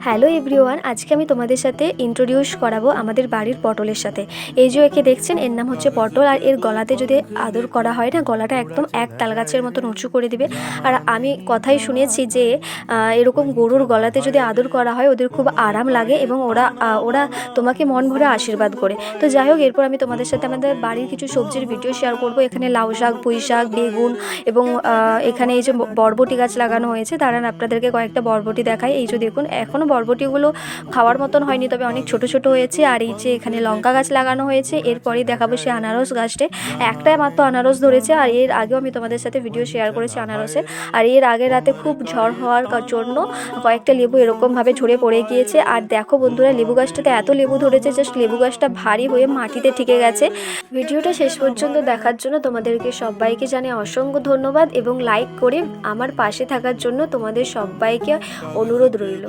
Hello everyone, আজকে আমি তোমাদের সাথে ইন্ট্রোডিউস করাবো আমাদের বাড়ির পটলের সাথে। এই যে একে দেখছেন, এর নাম হচ্ছে পটল। আর এর গলাতে যদি আদর করা হয় না, গলাটা একদম এক তাল গাছের মতন উঁচু করে দিবে। আর আমি কথাই শুনেছি যে এরকম গরুর গলাতে যদি আদর করা হয় ওদের খুব আরাম লাগে এবং ওরা তোমাকে মন ভরে আশীর্বাদ করে। তো যাই হোক, এরপর আমি তোমাদের সাথে আমাদের বাড়ির কিছু সবজির ভিডিও শেয়ার করব। এখানে লাউ শাক, পুঁই শাক, বেগুন এবং এখানে এই যে বরবটি গাছ লাগানো হয়েছে। দাঁড়ান আপনাদেরকে কয়েকটা বরবটি দেখাই। এই যে দেখুন, এখনও বরবটিগুলো খাওয়ার মতন হয়নি, তবে অনেক ছোট ছোট হয়েছে। আর এই যে এখানে লঙ্কা গাছ লাগানো হয়েছে। এরপরেই দেখাবো সে আনারস গাছটে। একটাই মাত্র আনারস ধরেছে। আর এর আগেও আমি তোমাদের সাথে ভিডিও শেয়ার করেছি আনারসের। আর এর আগের রাতে খুব ঝড় হওয়ার জন্য কয়েকটা লেবু এরকমভাবে ঝরে পড়ে গিয়েছে। আর দেখো বন্ধুরা, লেবু গাছটাতে এত লেবু ধরেছে, জাস্ট লেবু গাছটা ভারী হয়ে মাটিতে ঠেকে গেছে। ভিডিওটা শেষ পর্যন্ত দেখার জন্য তোমাদেরকে সবাইকে জানাই অসংখ্য ধন্যবাদ এবং লাইক করে আমার পাশে থাকার জন্য তোমাদের সবাইকে অনুরোধ রইল।